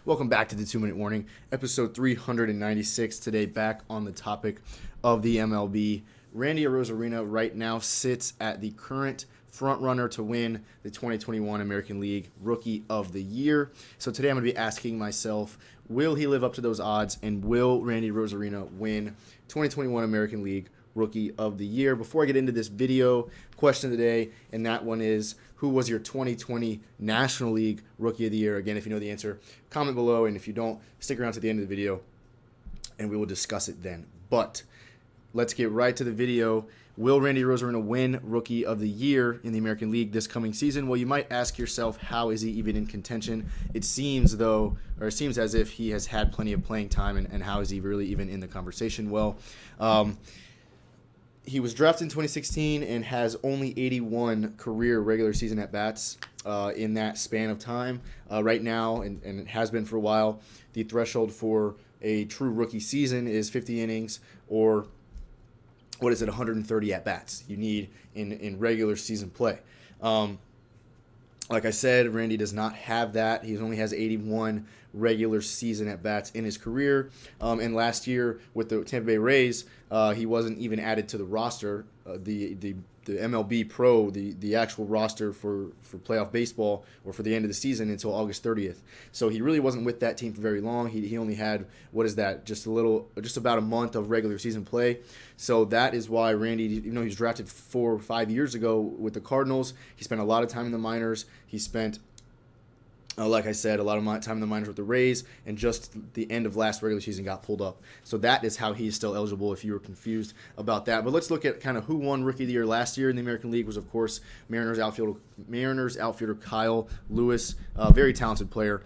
Welcome back to the 2-Minute Warning, episode 396. Today, back on the topic of the MLB. Randy Arozarena right now sits at the current front runner to win the 2021 American League Rookie of the Year. So today I'm going to be asking myself, will he live up to those odds, and will Randy Arozarena win 2021 American League Rookie of the Year? Before I get into this video, question today, and that one is, who was your 2020 National League Rookie of the Year? Again, if you know the answer, comment below, and if you don't, stick around to the end of the video, and we will discuss it then. But let's get right to the video. Will Randy Arozarena win Rookie of the Year in the American League this coming season? Well, you might ask yourself, how is he even in contention? It seems as if he has had plenty of playing time, and how is he really even in the conversation? Well, he was drafted in 2016 and has only 81 career regular season at-bats in that span of time. Right now, and it has been for a while, the threshold for a true rookie season is 50 innings or, 130 at-bats you need in regular season play. Like I said, Randy does not have that. He only has 81 regular season at-bats in his career. And last year with the Tampa Bay Rays, he wasn't even added to the roster, the MLB Pro, the actual roster for playoff baseball or for the end of the season until August 30th. So he really wasn't with that team for very long. He only had, just about a month of regular season play. So that is why Randy, even though he was drafted 4 or 5 years ago with the Cardinals, he spent a lot of time in the minors. He spent, like I said, a lot of time in the minors with the Rays, and just the end of last regular season got pulled up. So that is how he's still eligible, if you were confused about that. But let's look at kind of who won Rookie of the Year last year in the American League. Was, of course, Mariners outfielder Kyle Lewis, a very talented player.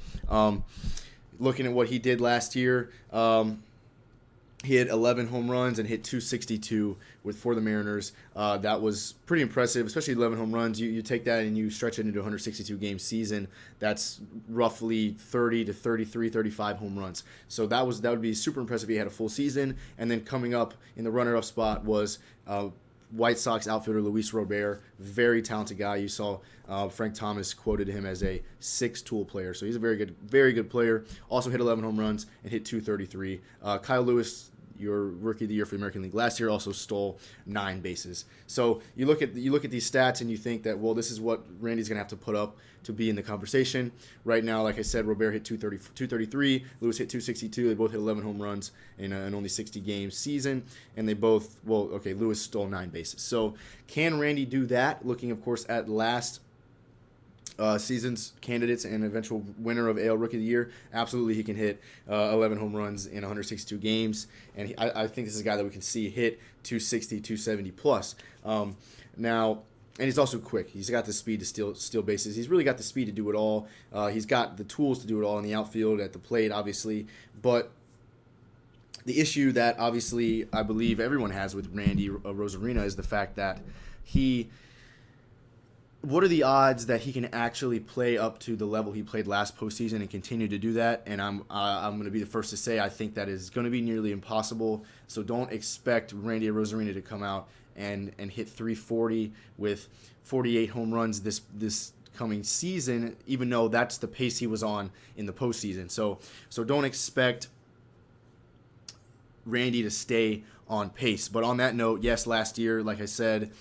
Looking at what he did last year, he had 11 home runs and hit 262 for the Mariners. That was pretty impressive, especially 11 home runs. You take that and you stretch it into a 162-game season. That's roughly 30 to 33, 35 home runs. So that would be super impressive if he had a full season. And then coming up in the runner-up spot was White Sox outfielder Luis Robert, very talented guy. You saw Frank Thomas quoted him as a six-tool player, so he's a very good player. Also hit 11 home runs and hit 233. Kyle Lewis, your Rookie of the Year for the American League last year, also stole 9 bases. So you look at these stats and you think that, well, this is what Randy's gonna have to put up to be in the conversation. Right now, like I said, Robert hit 233, Lewis hit 262. They both hit 11 home runs in an only 60-game season, and they both, Lewis stole 9 bases. So can Randy do that? Looking, of course, at last season's candidates and eventual winner of AL Rookie of the Year, absolutely he can hit 11 home runs in 162 games, and I think this is a guy that we can see hit 260, 270 plus. Now, and he's also quick. He's got the speed to steal bases. He's really got the speed to do it all. He's got the tools to do it all in the outfield, at the plate, obviously. But the issue that obviously I believe everyone has with Randy Arozarena is the fact that what are the odds that he can actually play up to the level he played last postseason and continue to do that? And I'm going to be the first to say I think that is going to be nearly impossible. So don't expect Randy Arozarena to come out and hit 340 with 48 home runs this coming season, even though that's the pace he was on in the postseason. So don't expect Randy to stay on pace. But on that note, yes, last year, like I said,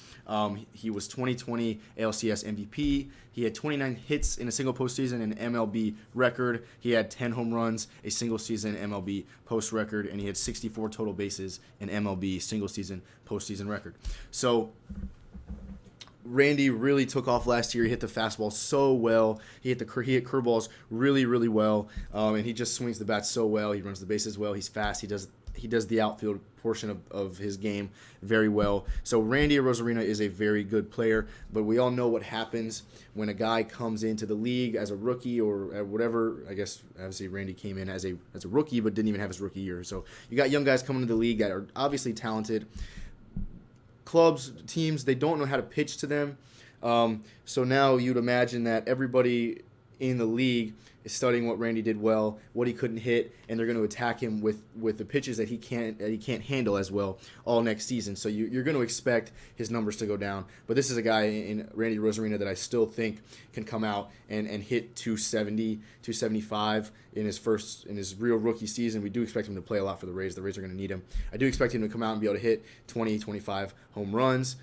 he was 2020 ALCS MVP. He had 29 hits in a single postseason, an MLB record. He had 10 home runs, a single season MLB post record, and he had 64 total bases, an MLB single season postseason record. So Randy really took off last year. He hit the fastball so well. He hit curveballs really, really well, and he just swings the bat so well. He runs the bases well. He's fast. He does the outfield portion of his game very well. So Randy Arozarena is a very good player, but we all know what happens when a guy comes into the league as a rookie or whatever. I guess obviously Randy came in as a rookie but didn't even have his rookie year. So you got young guys coming into the league that are obviously talented. Clubs, teams, they don't know how to pitch to them. So now you'd imagine that everybody in the league is studying what Randy did well, what he couldn't hit, and they're going to attack him with the pitches that he can't handle as well all next season. So you're going to expect his numbers to go down. But this is a guy in Randy Arozarena that I still think can come out and hit 270, 275 in his real rookie season. We do expect him to play a lot for the Rays. The Rays are going to need him. I do expect him to come out and be able to hit 20, 25 home runs.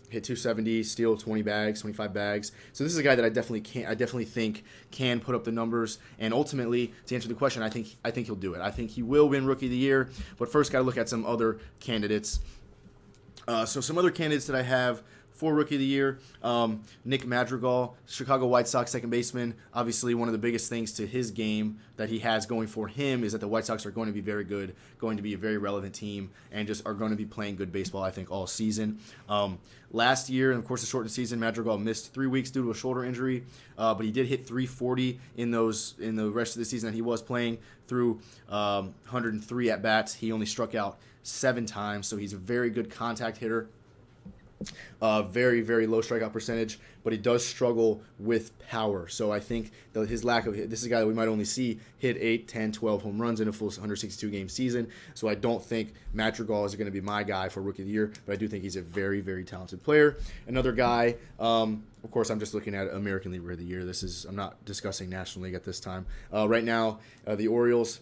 Hit 270, steal 20 bags, 25 bags. So this is a guy that I definitely think can put up the numbers. And ultimately, to answer the question, I think he'll do it. I think he will win Rookie of the Year. But first, got to look at some other candidates. So some other candidates that I have for Rookie of the Year, Nick Madrigal, Chicago White Sox second baseman. Obviously, one of the biggest things to his game that he has going for him is that the White Sox are going to be very good, going to be a very relevant team, and just are going to be playing good baseball, I think, all season. Last year, and of course, the shortened season, Madrigal missed 3 weeks due to a shoulder injury, but he did hit 340 in the rest of the season that he was playing through 103 at bats. He only struck out 7 times, so he's a very good contact hitter. Very, very low strikeout percentage, but he does struggle with power. So I think that his lack of hit, this is a guy that we might only see hit 8, 10, 12 home runs in a full 162-game season. So I don't think Madrigal is going to be my guy for Rookie of the Year, but I do think he's a very, very talented player. Another guy, of course, I'm just looking at American League Rookie of the Year. I'm not discussing National League at this time. Right now, the Orioles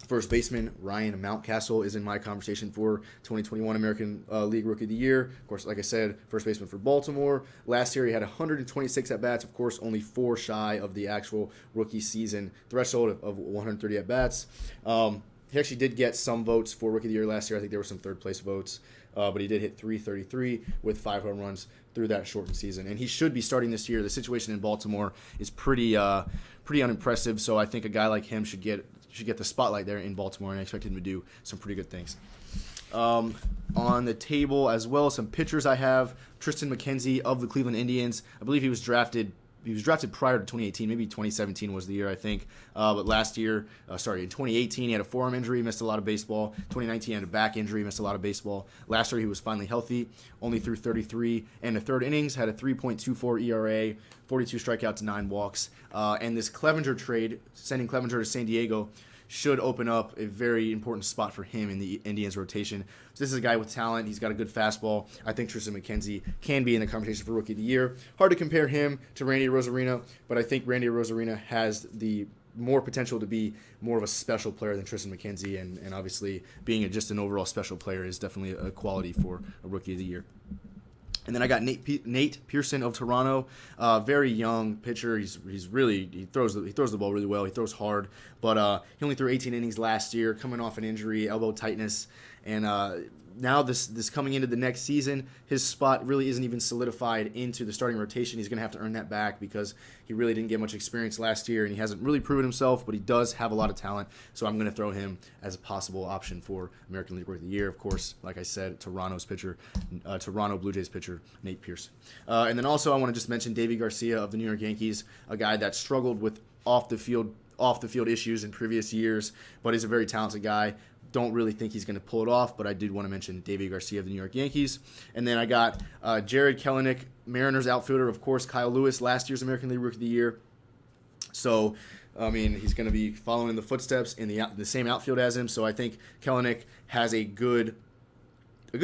first baseman Ryan Mountcastle is in my conversation for 2021 American League Rookie of the Year. Of course, like I said, first baseman for Baltimore. Last year he had 126 at-bats. Of course, only 4 shy of the actual rookie season threshold of 130 at-bats. He actually did get some votes for Rookie of the Year last year. I think there were some third-place votes. But he did hit 333 with 5 home runs through that shortened season. And he should be starting this year. The situation in Baltimore is pretty unimpressive, so I think a guy like him should get the spotlight there in Baltimore, and I expect him to do some pretty good things. On the table as well, some pitchers I have. Tristan Mckenzie of the Cleveland Indians. I believe he was drafted prior to 2018. Maybe 2017 was the year, I think. But last year, in 2018, he had a forearm injury, missed a lot of baseball. 2019, he had a back injury, missed a lot of baseball. Last year, he was finally healthy, only threw 33 and a third innings, had a 3.24 ERA, 42 strikeouts, 9 walks. And this Clevenger trade, sending Clevenger to San Diego, should open up a very important spot for him in the Indians rotation. So this is a guy with talent. He's got a good fastball. I think Tristan Mckenzie can be in the conversation for Rookie of the Year. Hard to compare him to Randy Arozarena, but I think Randy Arozarena has the more potential to be more of a special player than Tristan Mckenzie, and obviously being just an overall special player is definitely a quality for a Rookie of the Year. And then I got Nate Pearson of Toronto, very young pitcher. He throws the ball really well. He throws hard, but he only threw 18 innings last year, coming off an injury, elbow tightness, and now this coming into the next season, his spot really isn't even solidified into the starting rotation. He's going to have to earn that back because he really didn't get much experience last year, and he hasn't really proven himself, but he does have a lot of talent, so I'm going to throw him as a possible option for American League Rookie of the Year. Of course, like I said, Toronto Blue Jays pitcher, Nate Pearson. And then also I want to just mention Deivi Garcia of the New York Yankees, a guy that struggled with off the field issues in previous years, but he's a very talented guy. Don't really think he's going to pull it off, but I did want to mention Deivi Garcia of the New York Yankees. And then I got Jared Kelenic, Mariners outfielder, of course, Kyle Lewis, last year's American League Rookie of the Year. So, I mean, he's going to be following in the footsteps in the same outfield as him, so I think Kelenic has a good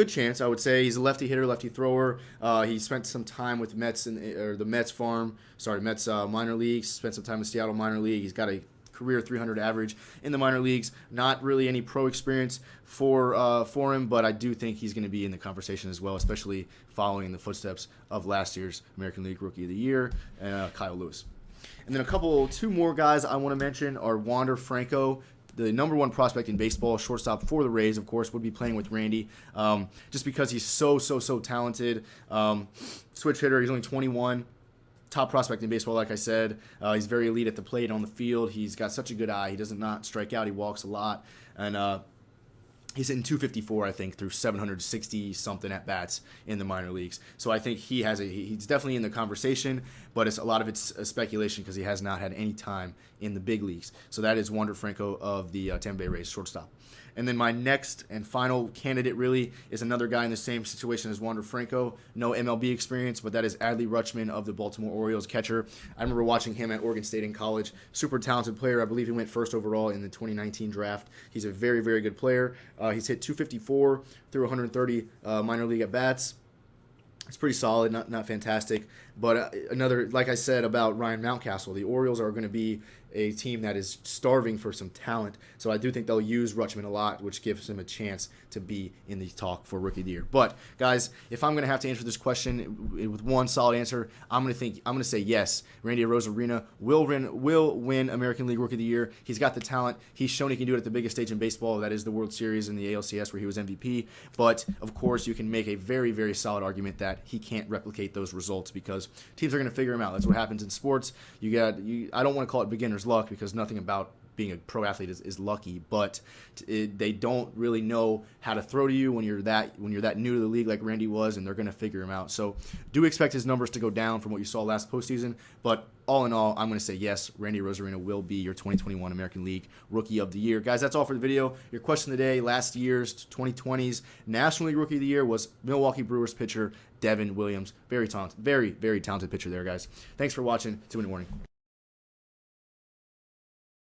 chance, I would say. He's a lefty hitter, lefty thrower. He spent some time with Mets minor leagues, spent some time in the Seattle minor league. He's got a career 300 average in the minor leagues. Not really any pro experience for him, but I do think he's going to be in the conversation as well, especially following in the footsteps of last year's American League Rookie of the Year, Kyle Lewis. And then two more guys I want to mention are Wander Franco, the number 1 prospect in baseball, shortstop for the Rays, of course, would be playing with Randy, just because he's so talented. Switch hitter, he's only 21. Top prospect in baseball, like I said. He's very elite at the plate, on the field. He's got such a good eye. He does not strike out. He walks a lot. And he's hitting 254, I think, through 760-something at-bats in the minor leagues. So I think he's definitely in the conversation. but a lot of it's speculation because he has not had any time in the big leagues. So that is Wander Franco of the Tampa Bay Rays, shortstop. And then my next and final candidate really is another guy in the same situation as Wander Franco. No MLB experience, but that is Adley Rutschman of the Baltimore Orioles, catcher. I remember watching him at Oregon State in college. Super talented player. I believe he went first overall in the 2019 draft. He's a very, very good player. He's hit 254 through 130 minor league at-bats. It's pretty solid, not fantastic. But another, like I said about Ryan Mountcastle, the Orioles are going to be a team that is starving for some talent. So I do think they'll use Rutschman a lot, which gives him a chance to be in the talk for Rookie of the Year. But guys, if I'm going to have to answer this question with one solid answer, I'm going to say yes. Randy Arozarena will win American League Rookie of the Year. He's got the talent. He's shown he can do it at the biggest stage in baseball. That is the World Series and the ALCS where he was MVP. But of course, you can make a very, very solid argument that he can't replicate those results because teams are going to figure him out. That's what happens in sports. I don't want to call it beginner's luck because nothing about being a pro athlete is lucky, but they don't really know how to throw to you when you're that new to the league like Randy was, and they're going to figure him out. So do expect his numbers to go down from what you saw last postseason, but all in all, I'm going to say yes, Randy Arozarena will be your 2021 American League Rookie of the Year. Guys, that's all for the video. Your question of the day, last year's 2020's National League Rookie of the Year was Milwaukee Brewers pitcher Devin Williams. Very talented, very, very talented pitcher there, guys. Thanks for watching. 2 in the morning.